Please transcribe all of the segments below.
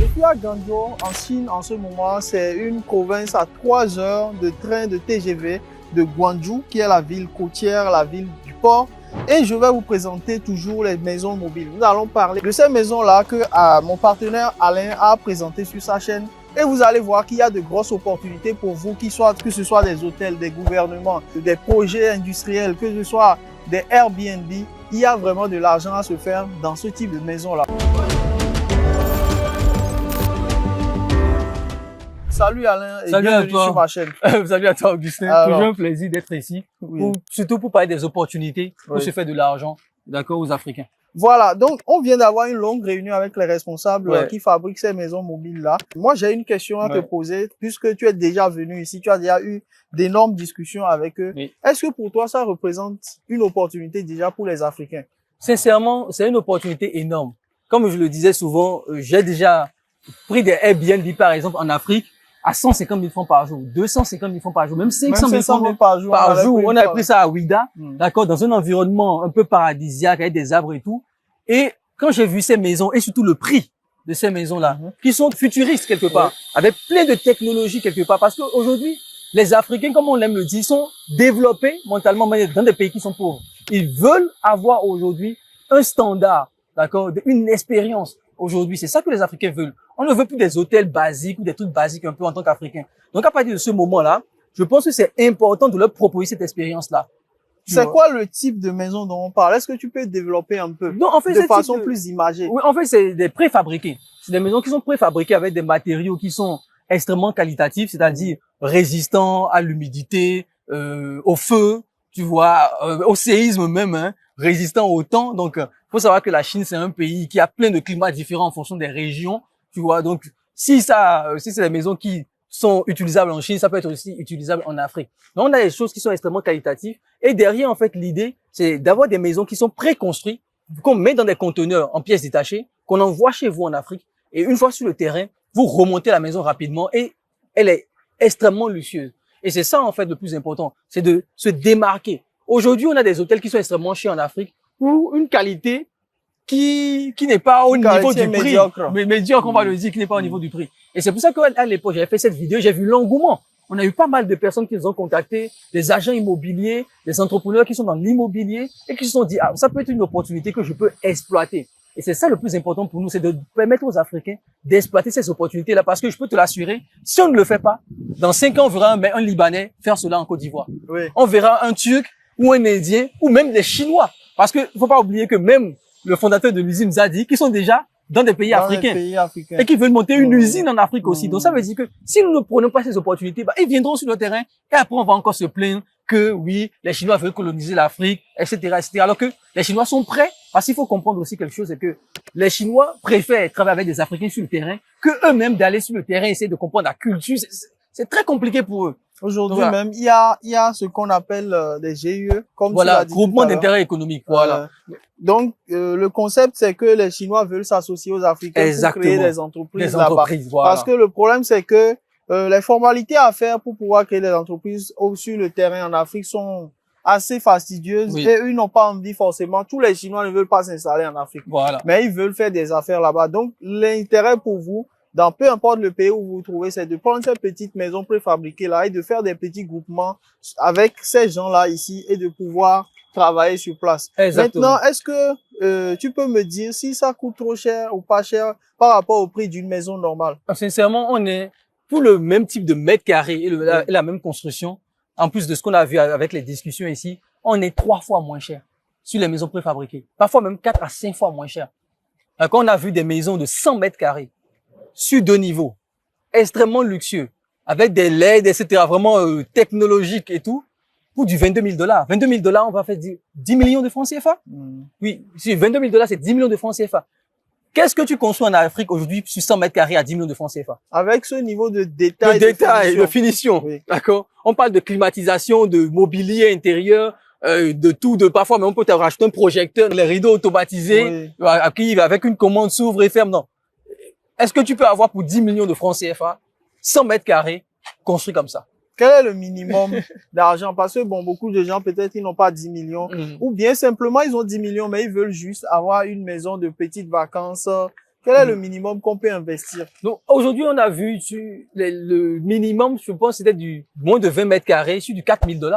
Je suis à Guangzhou, en Chine, en ce moment. C'est une province à 3 heures de train de TGV de Guangzhou, qui est la ville côtière, la ville du port. Et je vais vous présenter toujours les maisons mobiles. Nous allons parler de ces maisons-là que mon partenaire Alain a présenté sur sa chaîne. Et vous allez voir qu'il y a de grosses opportunités pour vous, que ce soit des hôtels, des gouvernements, des projets industriels, que ce soit des Airbnb. Il y a vraiment de l'argent à se faire dans ce type de maison-là. Salut Alain et bienvenue sur ma chaîne. Salut à toi Augustin, Alors, toujours un plaisir d'être ici, oui. surtout pour parler des opportunités, pour Oui. se faire de l'argent, d'accord, aux Africains. Voilà, donc on vient d'avoir une longue réunion avec les responsables Ouais. qui fabriquent ces maisons mobiles-là. Moi, j'ai une question à te poser, puisque tu es déjà venu ici, tu as déjà eu d'énormes discussions avec eux. Oui. Est-ce que pour toi, ça représente une opportunité déjà pour les Africains? Sincèrement, c'est une opportunité énorme. Comme je le disais souvent, j'ai déjà pris des Airbnb par exemple en Afrique à 150 000 francs par jour, 250 000 francs par jour, même 500 000 francs par jour. par jour. On a pris ça à Ouidah, Mm. d'accord, dans un environnement un peu paradisiaque avec des arbres et tout. Et quand j'ai vu ces maisons et surtout le prix de ces maisons-là, qui sont futuristes quelque part, avec plein de technologies quelque part, parce qu'aujourd'hui, les Africains, comme on l'aime le dire, sont développés mentalement mais dans des pays qui sont pauvres. Ils veulent avoir aujourd'hui un standard, d'accord, une expérience. Aujourd'hui, c'est ça que les Africains veulent. On ne veut plus des hôtels basiques ou des trucs basiques un peu en tant qu'Africains. Donc, à partir de ce moment-là, je pense que c'est important de leur proposer cette expérience-là. C'est quoi le type de maison dont on parle? Est-ce que tu peux développer un peu Non, en fait, de façon plus imagée? Oui, en fait, c'est des préfabriqués. C'est des maisons qui sont préfabriquées avec des matériaux qui sont extrêmement qualitatifs, c'est-à-dire résistants à l'humidité, au feu, tu vois, au séisme même, hein, résistants au temps. Donc, faut savoir que la Chine, c'est un pays qui a plein de climats différents en fonction des régions, tu vois. Donc, si c'est des maisons qui sont utilisables en Chine, ça peut être aussi utilisable en Afrique. Donc, on a des choses qui sont extrêmement qualitatives. Et derrière, en fait, l'idée, c'est d'avoir des maisons qui sont préconstruites, qu'on met dans des conteneurs en pièces détachées, qu'on envoie chez vous en Afrique. Et une fois sur le terrain, vous remontez la maison rapidement et elle est extrêmement luxueuse. Et c'est ça, en fait, le plus important. C'est de se démarquer. Aujourd'hui, on a des hôtels qui sont extrêmement chers en Afrique pour une qualité qui n'est pas au niveau du prix. Médiocre. Mais médiocre, on va le dire, qui n'est pas au niveau du prix. Et c'est pour ça qu'à l'époque, j'avais fait cette vidéo, j'ai vu l'engouement. On a eu pas mal de personnes qui nous ont contactés, des agents immobiliers, des entrepreneurs qui sont dans l'immobilier et qui se sont dit, ah, ça peut être une opportunité que je peux exploiter. Et c'est ça le plus important pour nous, c'est de permettre aux Africains d'exploiter ces opportunités-là parce que je peux te l'assurer, si on ne le fait pas, dans 5 ans, on verra un Libanais faire cela en Côte d'Ivoire. Oui. On verra un Turc ou un Indien ou même des Chinois. Parce que faut pas oublier que même le fondateur de l'usine nous a dit qu'ils sont déjà dans des pays africains. Et qu'ils veulent monter une usine en Afrique aussi. Donc ça veut dire que si nous ne prenons pas ces opportunités, bah, ils viendront sur le terrain et après on va encore se plaindre que oui, les Chinois veulent coloniser l'Afrique, etc., etc. Alors que les Chinois sont prêts, parce qu'il faut comprendre aussi quelque chose, c'est que les Chinois préfèrent travailler avec des Africains sur le terrain que eux-mêmes d'aller sur le terrain et essayer de comprendre la culture. C'est très compliqué pour eux. Aujourd'hui Voilà. même, il y a ce qu'on appelle des GIE, comme tu l'as Voilà, dit groupement tout à l'heure. d'intérêt économique. Voilà. Donc, le concept, c'est que les Chinois veulent s'associer aux Africains pour créer des entreprises Des là-bas. entreprises, voilà. Parce que le problème, c'est que les formalités à faire pour pouvoir créer des entreprises sur le terrain en Afrique sont assez fastidieuses Oui. et eux n'ont pas envie forcément. Tous les Chinois ne veulent pas s'installer en Afrique, Voilà. mais ils veulent faire des affaires là-bas. Donc, l'intérêt pour vous, dans peu importe le pays où vous vous trouvez, c'est de prendre ces petites maisons préfabriquées là et de faire des petits groupements avec ces gens-là ici et de pouvoir travailler sur place. Exactement. Maintenant, est-ce que tu peux me dire si ça coûte trop cher ou pas cher par rapport au prix d'une maison normale? Sincèrement, on est pour le même type de mètre carré et la même construction. En plus de ce qu'on a vu avec les discussions ici, on est 3 fois moins cher sur les maisons préfabriquées. Parfois même 4 à 5 fois moins cher. Quand on a vu des maisons de 100 mètres carrés sur 2 niveaux, extrêmement luxueux, avec des LED, etc., vraiment technologiques et tout, pour du 22 000 $. 22 000 $, on va faire 10 millions de francs CFA. Oui, sur 22 000 $, c'est 10 millions de francs CFA. Qu'est-ce que tu construis en Afrique aujourd'hui sur 100 mètres carrés à 10 millions de francs CFA? Avec ce niveau de détail, De finition. Oui. D'accord? On parle de climatisation, de mobilier intérieur, de tout, parfois, mais on peut te racheter un projecteur, les rideaux automatisés, avec une commande s'ouvre et ferme. Non. Est-ce que tu peux avoir pour 10 millions de francs CFA 100 mètres carrés construits comme ça? Quel est le minimum d'argent? Parce que bon, beaucoup de gens, peut-être, ils n'ont pas 10 millions. Ou bien simplement, ils ont 10 millions, mais ils veulent juste avoir une maison de petites vacances Quel est le minimum qu'on peut investir? Donc, aujourd'hui, on a vu le minimum, je pense, c'était du moins de 20 mètres carrés sur du 4 000 $.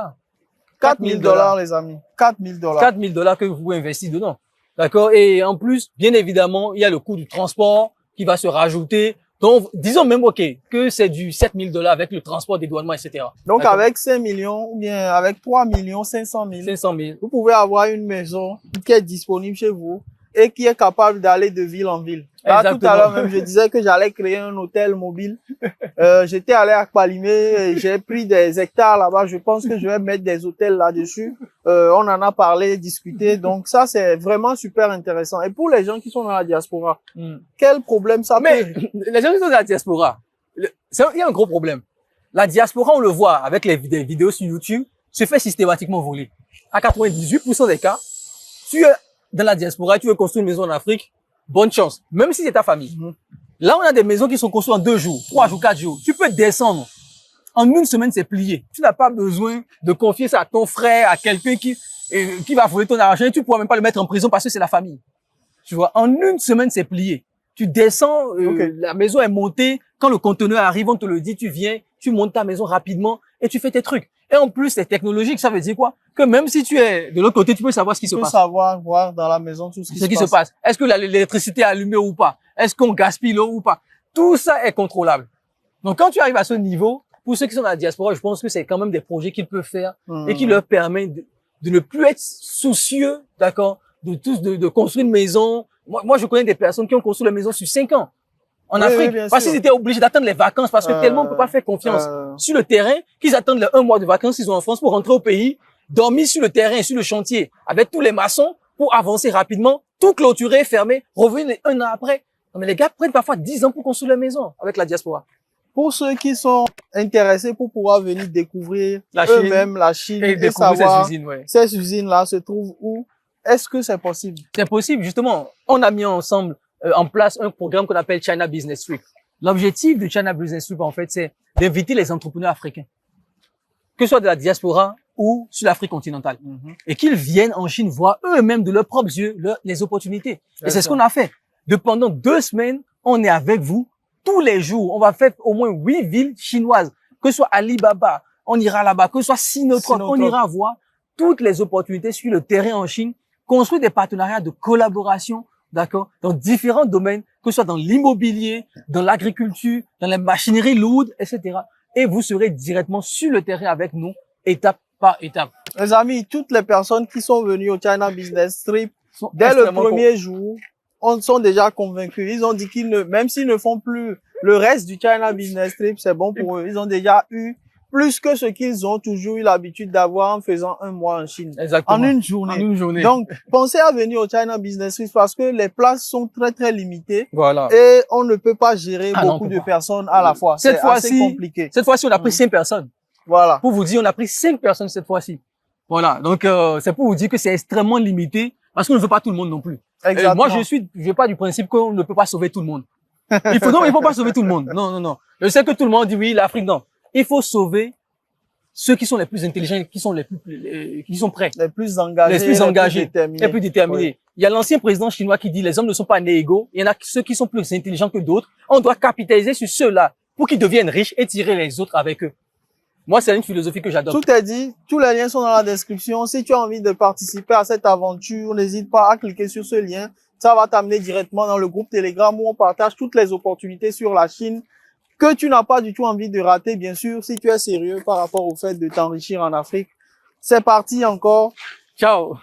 4 000 $, les amis. 4 000 $. 4 000 $ que vous pouvez investir dedans. D'accord? Et en plus, bien évidemment, il y a le coût du transport qui va se rajouter. Donc, disons même, OK, que c'est du 7 000 $ avec le transport, dédouanement, etc. Donc, avec 5 millions ou bien avec 3 millions 500 000, 500 000. vous pouvez avoir une maison qui est disponible chez vous et qui est capable d'aller de ville en ville. Là, tout à l'heure même, je disais que j'allais créer un hôtel mobile. J'étais allé à Kpalimé, j'ai pris des hectares là-bas. Je pense que je vais mettre des hôtels là-dessus. On en a parlé, discuté. Donc ça, c'est vraiment super intéressant. Et pour les gens qui sont dans la diaspora, quel problème ça Mais peut? les gens qui sont dans la diaspora, il y a un gros problème. La diaspora, on le voit avec des vidéos sur YouTube, se fait systématiquement voler. À 98% des cas, tu es dans la diaspora, tu veux construire une maison en Afrique, bonne chance. Même si c'est ta famille. Là, on a des maisons qui sont construites en 2 jours, 3 jours, 4 jours. Tu peux descendre. En 1 semaine, c'est plié. Tu n'as pas besoin de confier ça à ton frère, à quelqu'un qui va voler ton argent. Et tu pourras même pas le mettre en prison parce que c'est la famille. Tu vois, en 1 semaine, c'est plié. Tu descends, la maison est montée. Quand le conteneur arrive, on te le dit, tu viens, tu montes ta maison rapidement et tu fais tes trucs. Et en plus, c'est technologique. Ça veut dire quoi? Que même si tu es de l'autre côté, tu peux savoir ce qui se passe. Tu peux savoir, voir dans la maison tout ce qui se passe. Est-ce que l'électricité est allumée ou pas? Est-ce qu'on gaspille l'eau ou pas? Tout ça est contrôlable. Donc, quand tu arrives à ce niveau, pour ceux qui sont dans la diaspora, je pense que c'est quand même des projets qu'ils peuvent faire et qui leur permettent de ne plus être soucieux, d'accord, de construire une maison. Moi, je connais des personnes qui ont construit la maison sur 5 ans. En Afrique, parce qu'ils étaient obligés d'attendre les vacances, parce que tellement on peut pas faire confiance sur le terrain, qu'ils attendent les 1 mois de vacances qu'ils ont en France pour rentrer au pays, dormir sur le terrain, sur le chantier, avec tous les maçons, pour avancer rapidement, tout clôturer, fermer, revenir 1 an après. Non, mais les gars prennent parfois 10 ans pour construire la maison avec la diaspora. Pour ceux qui sont intéressés pour pouvoir venir découvrir eux-mêmes la Chine et savoir ces usines-là se trouvent où, est-ce que c'est possible? C'est possible, justement. On a mis ensemble en place un programme qu'on appelle China Business Trip. L'objectif de China Business Trip, en fait, c'est d'inviter les entrepreneurs africains, que ce soit de la diaspora ou sur l'Afrique continentale, et qu'ils viennent en Chine voir eux-mêmes de leurs propres yeux les opportunités. Et c'est ce qu'on a fait. Pendant 2 semaines, on est avec vous tous les jours. On va faire au moins 8 villes chinoises, que ce soit Alibaba, on ira là-bas, que ce soit Sinotrop, on ira voir toutes les opportunités sur le terrain en Chine, construire des partenariats de collaboration, d'accord, dans différents domaines, que ce soit dans l'immobilier, dans l'agriculture, dans les machineries lourdes, etc. Et vous serez directement sur le terrain avec nous, étape par étape. Les amis, toutes les personnes qui sont venues au China Business Trip, dès le premier jour, sont déjà convaincus. Ils ont dit même s'ils ne font plus le reste du China Business Trip, c'est bon pour eux. Ils ont déjà eu plus que ce qu'ils ont toujours eu l'habitude d'avoir en faisant 1 mois en Chine. Exactement. En une journée. En une journée. Donc, pensez à venir au China Business Trip parce que les places sont très, très limitées. Voilà. Et on ne peut pas gérer beaucoup de personnes à la fois. C'est assez compliqué. Cette fois-ci, on a pris 5 personnes. Voilà. Pour vous dire, on a pris 5 personnes cette fois-ci. Voilà. Donc, c'est pour vous dire que c'est extrêmement limité parce qu'on ne veut pas tout le monde non plus. Exactement. Moi, je vais pas du principe qu'on ne peut pas sauver tout le monde. Il faut pas sauver tout le monde. Non, non, non. Je sais que tout le monde dit oui, l'Afrique, non. Il faut sauver ceux qui sont les plus intelligents, qui sont prêts. Les plus engagés. Les plus déterminés. Oui. Il y a l'ancien président chinois qui dit les hommes ne sont pas nés égaux. Il y en a ceux qui sont plus intelligents que d'autres. On doit capitaliser sur ceux-là pour qu'ils deviennent riches et tirer les autres avec eux. Moi, c'est une philosophie que j'adore. Tout est dit. Tous les liens sont dans la description. Si tu as envie de participer à cette aventure, n'hésite pas à cliquer sur ce lien. Ça va t'amener directement dans le groupe Telegram où on partage toutes les opportunités sur la Chine que tu n'as pas du tout envie de rater, bien sûr, si tu es sérieux par rapport au fait de t'enrichir en Afrique. C'est parti encore. Ciao.